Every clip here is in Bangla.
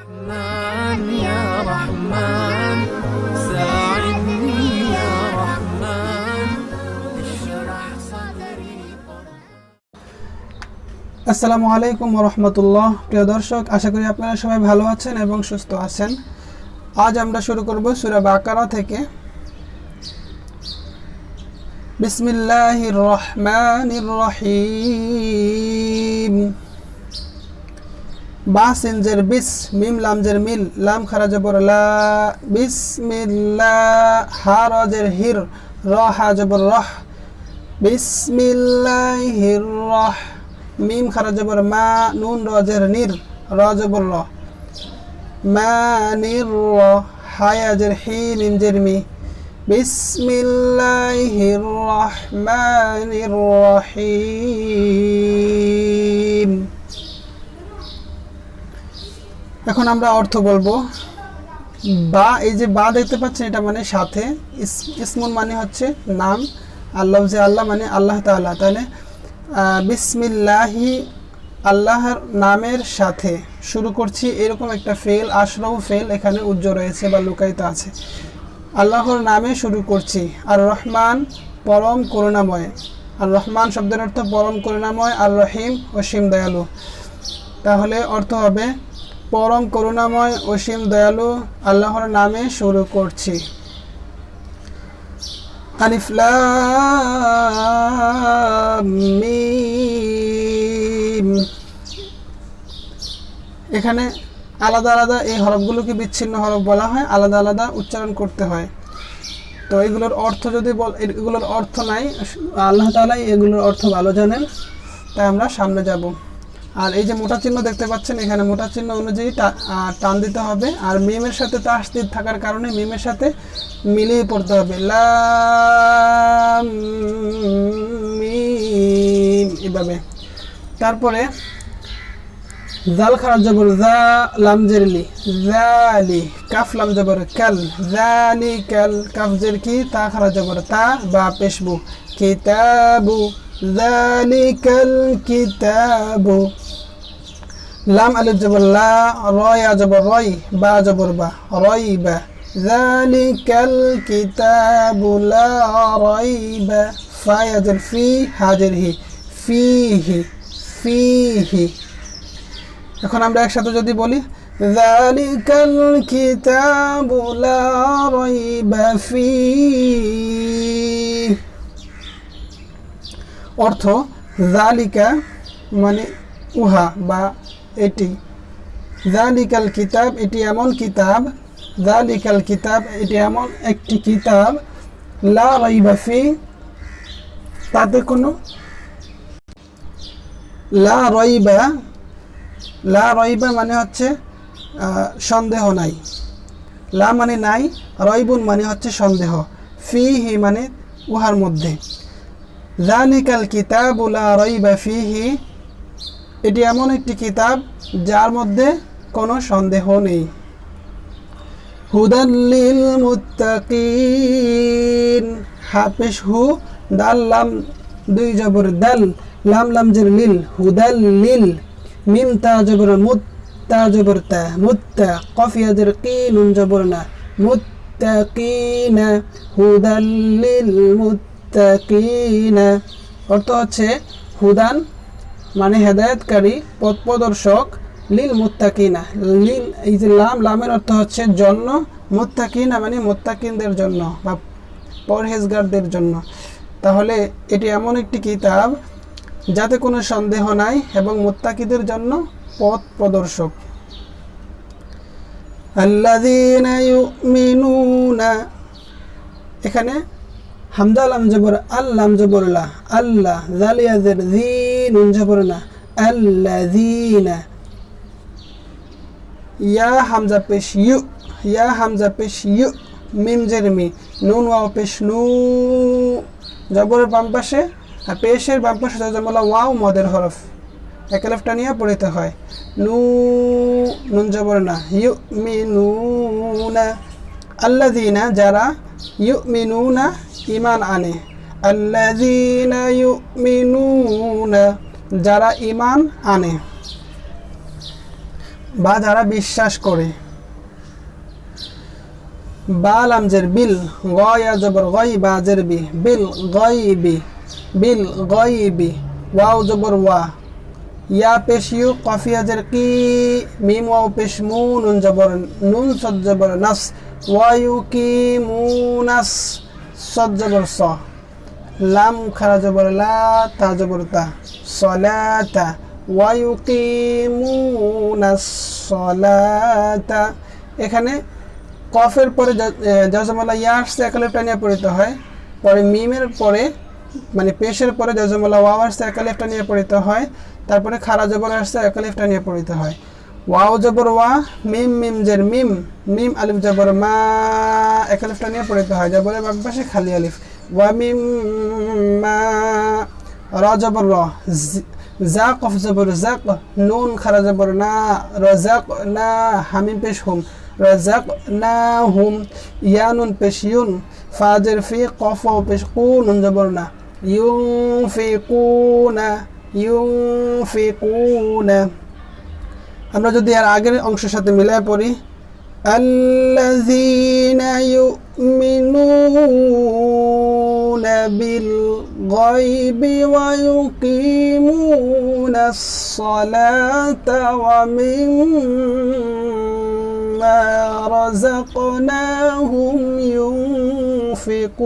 আসসালামু আলাইকুম ওয়া রাহমাতুল্লাহ। প্রিয় দর্শক, আশা করি আপনারা সবাই ভালো আছেন এবং সুস্থ আছেন। আজ আমরা শুরু করব সূরা বাকারা থেকে। বিসমিল্লাহির রহমানির রহিম। বা সিনজের বিস, মিম লামজের মিল, লাম খারা জবর লা, বিসমিল্লাহ। হা রাজের হির, র হা জবর রহ, বিসমিল্লাহির রহ। মিম খারা জবর মা, নুন রাজের নির, র জবর র, মানির র। হায়াজের হি, মিম জের মি, বিসমিল্লাহির রহমানির রহিম। এখন আমরা অর্থ বলবো। বা, এই যে বা দেখতে পাচ্ছেন, এটা মানে সাথে। ইসমুন মানে হচ্ছে নাম, আল্লাহ যে আল্লাহ মানে আল্লাহ তাআলা। তাহলে বিসমিল্লাহি, আল্লাহর নামের সাথে শুরু করছি, এরকম একটা ফেল, আশরাফ ফেল এখানে উজ্জ্ব রয়েছে বা লুকায়িত আছে। আল্লাহর নামে শুরু করছি। আর রহমান, পরম করুণাময়। আর রহমান শব্দের অর্থ পরম করুণাময়, আর রহিম অসীম দয়ালু। তাহলে অর্থ হবে পরম করুণাময় অসীম দয়ালু আল্লাহর নামে শুরু করছি। আলিফ লাম মিম। এখানে আলাদা আলাদা এই হরফগুলোকে বিচ্ছিন্ন হরফ বলা হয়, আলাদা আলাদা উচ্চারণ করতে হয়। তো এগুলোর অর্থ যদি এগুলোর অর্থ নাই, আল্লাহ তাআলাই এগুলোর অর্থ ভালো জানেন, তাই আমরা সামনে যাব। আর এই যে মোটা চিহ্ন দেখতে পাচ্ছেন, এখানে মোটা চিহ্ন অনুযায়ী টান দিতে হবে। আর মিমের সাথে তাসদীদ থাকার কারণে মিমের সাথে মিলিয়ে পড়তে হবে। লাম মিম, এভাবে। তারপরে জাল খারাজ জবর জা, লাম জের লি, জালি। কাফ লাম জবর কাল, জালি কাল। কাফ জের কি, তা খারাজ জবর তা, বা পেশবু, কিতাবু, জালিকাল কিতাবু। লাম আলিফ জবর লা, রয়া জবর রয়, বা জবর বা, রয়বা, জালিকাল কিতাবু লা রয়বা। ফা ইয়াজের ফি, হাজের হি, ফিহি, ফিহি। এখন আমরা একসাথে যদি বলি, যালিকাল কিতাবু লা রাইবা ফীহি। অর্থ, যালিকা মানে উহা বা এটি, যালিকাল কিতাব এটি এমন কিতাব, যালিকাল কিতাব এটি এমন একটি কিতাব, লা রাইবা ফীহি তাতে কোনো, লা রাইবা, লা রাইবা মানে হচ্ছে সন্দেহ নাই। লা মানে নাই, রাইবুন মানে হচ্ছে সন্দেহ, ফিহি মানে উহার মধ্যে। যালিকাল কিতাবু লা রাইবা ফিহি এটি এমন একটি কিতাব যার মধ্যে কোনো সন্দেহ নেই। হুদাল লিল মুত্তাকিন। হাফেশ হু, দাল লাম দুই জবর দাল, লাম লাম জের লিল, হুদাল লিল। মিম তা জবর মুত, তা জবর তা, মুত্তা। কফ ইয়াজের কি, নুন জবর না, মুত্তাকিনা, হুদাল লিল মুত্তাকিনা। অর্থ হচ্ছে হুদান মানে হেদায়েতকারী, পথ প্রদর্শক, লিল মুত্তাকিনা, লিল এই যে লাম, লামের অর্থ হচ্ছে জন্য, মুত্তাকিনা মানে মুত্তাকিনদের জন্য বা পরহেজগারদের জন্য। তাহলে এটি এমন একটি কিতাব যাতে কোনো সন্দেহ নাই এবং মুত্তাকিদের জন্য পথ প্রদর্শক। আল্লাযীনা ইউমিনুনা, এখানে হামজা লাম জবর আল, লাম জবর লা, আল্লাহ, জালিয়াজের জি, নুন জবর না, আল্লাযীনা। ইয়া হামজা পেশ ইউ, ইয়া হামজা পেশ ইউ, মিম জের মি, নুন ওয়াও পেশ নু। জবরের বাম পাশে আর পেশের বাম পাশে জজমলা ওয়াও মদের হরফ, এক আলিফটা নিয়ে পড়িতে হয়। নু, নুন জবর না, ইউমিনুনা। আল্লাযীনা যারা, ইউমিনুনা ঈমান আনে, আল্লাযীনা ইউমিনুনা যারা ঈমান আনে। বা যারা বিশ্বাস করে। বা লামজের বিল, গয়া জবর গই বাজের বি, বিল গইবি, বিল গইবি, ওয়াও জবর ওয়া, ইয়া পেশ ইউ, কফিয়াজের কি, মিম ওয়াও পেশ মু, নুন জবর নুন, সদ জবর নাস, ওয়ায়ু কি মুনাস, সদ জবর স, লাম খারা জবর লা, তা জবর তা, সলাতা, ওয়ায়ু কি মুনাস সলাতা। এখানে কফের পরে জজমালা ইয়া আসছে একালিফ টানিয়ে পড়িতে হয়, পরে মিমের পরে মানে পেশের পরে জজমালা ওয়াও আসছে একালিফ টানিয়ে পড়িতে হয়, তারপরে খারা জবর আসছে একালিফ টানিয়ে পড়িতে হয়। ওয়াও জবর ওয়া, মিম মিম জের মিম, মিম আলিফ জবর মা, একালিফ টানিয়ে পড়িতে হয়, জবরের বাম পাশে খালি আলিফ। ওয়া মিম মা, র জবর র, জা কফ জবর জাক, নুন খারা জবর না, রজাক না, হামিম পেশ হুম, রজাক না হুম, ইয়া নুন পেশ ইউন, ফাজের ফি, কফ ওয়াও পেশ কু, নুন জবর না, ইউনফিকুনা, ইউনফিকুনা। আমরা যদি আর আগের অংশের সাথে মিলায় পড়ি, আল্লাযীনা ইউমিনুনা বিল গায়বি ওয়া ইউকিমুনাস সালাতা ওয়া মিম্মা রাযাকনাহুম ইউনফিকুন।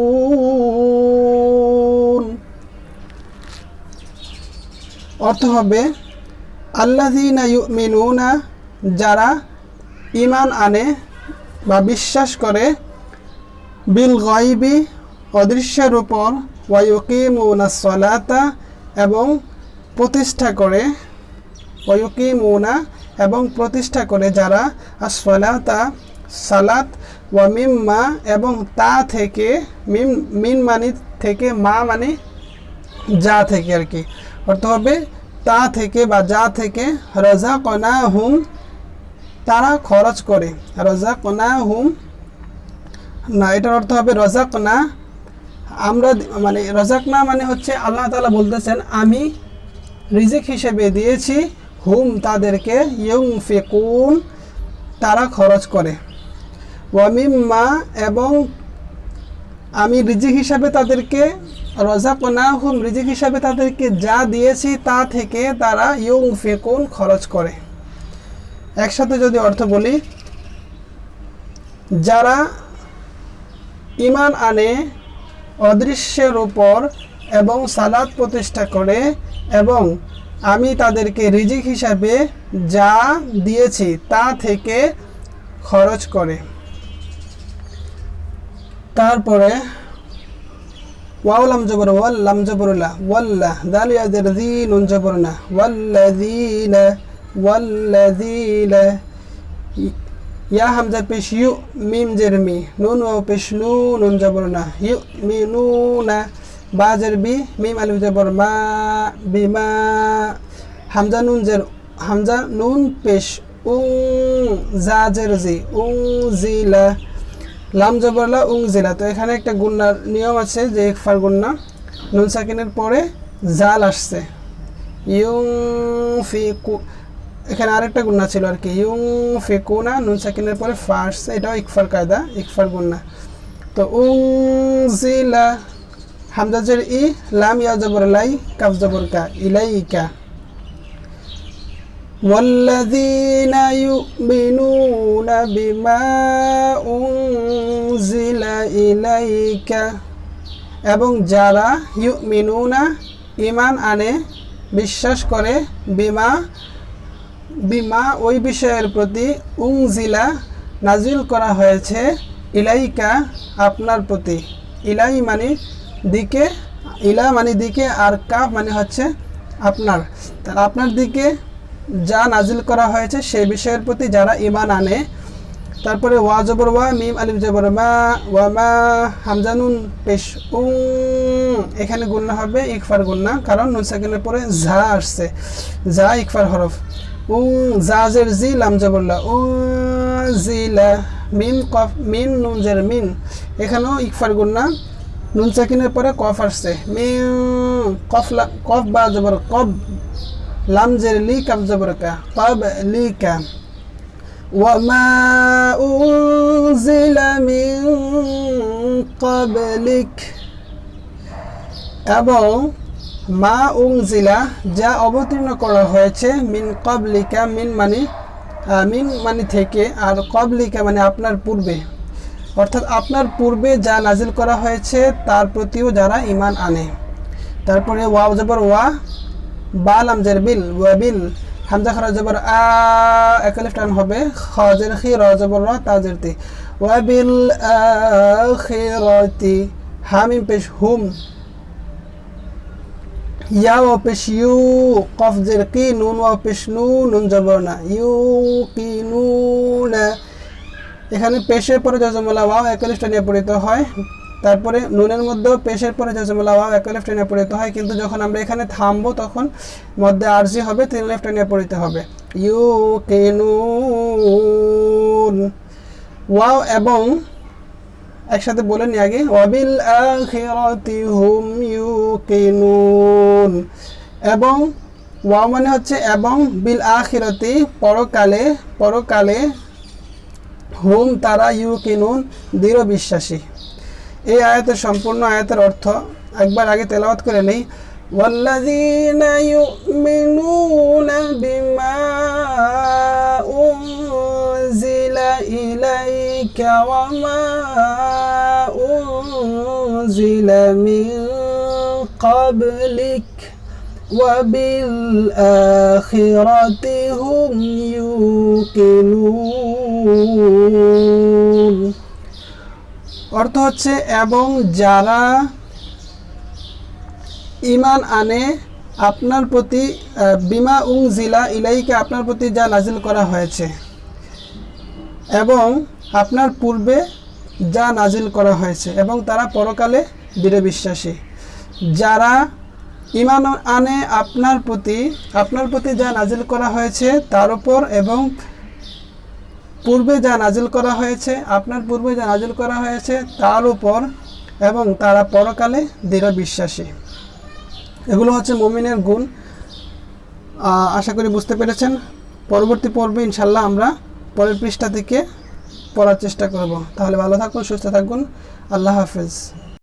অর্থ হবে আল্লাযীনা ইউমিনুনা, যারা ঈমান আনে বা বিশ্বাস করে, বিল গায়বি, অদৃশ্যের উপর, ওয়া ইউকিমুনাস সালাতা, এবং প্রতিষ্ঠা করে, ওয়া ইউকিমুনা, এবং প্রতিষ্ঠা করে যারা, আস-সালাতা, সালাত, ওয়া মিম্মা, এবং তা থেকে, মিন মানে থেকে, মা মানে যা থেকে আর কি, অর্থ হবে তা থেকে বা যা থেকে, রাযাকনাহুম, তারা খরচ করে, রাযাকনাহুম না, এটার অর্থ হবে রাযাকনা, আমরা মানে রাযাকনা মানে হচ্ছে আল্লাহ তাআলা বলতেছেন আমি রিজিক হিসেবে দিয়েছি, হুম তাদেরকে, ইউনফিকুন তারা খরচ করে, ওয়া মিম্মা, এবং আমি রিজিক হিসাবে তাদেরকে, রাযাকনাহুম রিজিক হিসাবে তাদেরকে যা দিয়েছি তা থেকে তারা ইউনফিকুন খরচ করে। একসাথে যদি অর্থ বলি, যারা ঈমান আনে অদৃশ্যের উপর এবং সালাত প্রতিষ্ঠা করে এবং আমি তাদেরকে রিজিক হিসাবে যা দিয়েছি তা থেকে খরচ করে। তারপরে ওয়াও লাম জবর ওয়াল, লাম জবর লা, ওয়াল্লা, দাল ইয়াজের জি, নুন জবর না, ওয়াল্লাযীনা, ওয়াল্লাযীনা, ইয়া হামজা পেশ ইউ, মিম জের মি, নুন ওয়াও পেশ নু, নুন জবর না, ইউমিনুনা, বা জের বি, মিম আলিফ জবর মা, বিমা, হামজা নুন জের, হামজা নুন পেশ উং, জা জের জি, উংজিলা, লাম জবর লা, উংজিলা। তো এখানে একটা গুণনার নিয়ম আছে যে ইকফার গুণনা, নুন সাকিনের পরে জাল আসছে, ইউনফিকু, এখানে আরেকটা গুণনা ছিল আর কি, ইউনফিকুনা, নুন সাকিনের পরে ফা আসছে, এটাও ইকফার কায়দা, ইকফার গুণনা। তো উংজিলা, হামজা জের ই, লাম ইয়া জবর লাই, কাফ জবর কা, ইলাইকা। ওয়াল্লাযীনা ইউমিনুনা বিমা উনজিলা ইলাইকা, এবং যারা ইউমিনুনা ঈমান আনে বিশ্বাস করে, বিমা বিমা ওই বিষয়ের প্রতি, উনজিলা নাজিল করা হয়েছে, ইলাইকা আপনার প্রতি, ইলাই মানে দিকে, ইলা মানে দিকে, আর কাফ মানে হচ্ছে আপনার, তাহলে আপনার দিকে যা নাজিল করা হয়েছে সেই বিষয়ের প্রতি যারা ঈমান আনে। তারপরে ওয়া জবর ওয়া, মিম আলিফ জবর মা, ওয়া মা, হামজা নুন পেশ উং, এখানে গুণনা হবে ইকফার গুণনা, কারণ নুন সাকিনের পরে ঝা আসছে, যা ইকফার হরফ। উং জাজের জি, লাম জবর লা, উজিলা, মিম কফ, মিন নুন জের মিন, এখানেও ইকফার গুণনা, নুন সাকিনের পরে কফ আসছে, মিম কফ, কফ বা জবর কব, লাম জের লি, কাফ জবর কা, কব লিকা, ওয়ামা উনজিলা মিন ক্বাবলিক, এবং মা উনজিলা যা অবতীর্ণ করা হয়েছে, মিন ক্বাবলিকা মিন মানে থেকে, আর ক্বাবলিকা মানে আপনার পূর্বে, অর্থাৎ আপনার পূর্বে যা নাজিল করা হয়েছে তার প্রতিও যারা ঈমান আনে। তারপরে ওয়াও জবর ওয়া, বা লাম জের বিল, ওয়াবিল, হামজা খারা জবর আ, একালিফ টান হবে, খ জের খি, র জবর র, তা জের তি, ওয়াবিল আখিরাতি, হা মিম পেশ হুম, ইয়া ওয়াও পেশ ইউ, কফ জের কি, নুন ওয়াও পেশ নু, নুন জবর না, ইউকিনুনা, এখানে পেশের পরে জজমলা ওয়াও একালিফ টান নিয়ে পড়িত হয়। তারপরে নুনের মধ্যেও পেশের পরে জজমলা ওয়াও একালিফ টান নিয়ে পড়িত হয়, কিন্তু যখন আমরা এখানে থামবো তখন মধ্যে আরজি হবে, তিন আলিফ টান নিয়ে পড়িতে হবে। ইউকিনুন, ওয়াও এবং একসাথে বলে নি আগে, ওয়াবিল আখিরাতি হুম ইউকিনুন, এবং ওয়াও মানে হচ্ছে এবং, বিল আখিরাতি পরকালে, হুম তারা, ইউকিনুন দৃঢ় বিশ্বাসী। এই আয়াতের সম্পূর্ণ আয়াতের অর্থ একবার আগে তেলাওয়াত করে নেই। ওয়াল্লাযীনা ইউমিনুনা বিমা উনজিলা ইলাইকা ওয়া মা উনজিলা মিন ক্বাবলিক ওয়া বিল আখিরাতি হুম ইউকিনুন। অর্থ হচ্ছে এবং যারা ঈমান আনে আপনার প্রতি, বিমা উনজিলা ইলাইকা আপনার প্রতি যা নাজিল করা হয়েছে, এবং আপনার পূর্বে যা নাজিল করা হয়েছে, এবং তারা পরকালে দৃঢ় বিশ্বাসী। যারা ঈমান আনে আপনার প্রতি যা নাজিল করা হয়েছে তার উপর, এবং পূর্বে যা নাজিল করা হয়েছে, আপনার পূর্বে যা নাজিল করা হয়েছে তার উপর, এবং তারা পরকালে দৃঢ় বিশ্বাসী। এগুলো হচ্ছে মুমিনের গুণ। আশা করি বুঝতে পেরেছেন। পরবর্তী পর্বে ইনশাল্লাহ আমরা পরের পৃষ্ঠা থেকে পড়ার চেষ্টা করব। তাহলে ভালো থাকুন, সুস্থ থাকুন, আল্লাহ হাফেজ।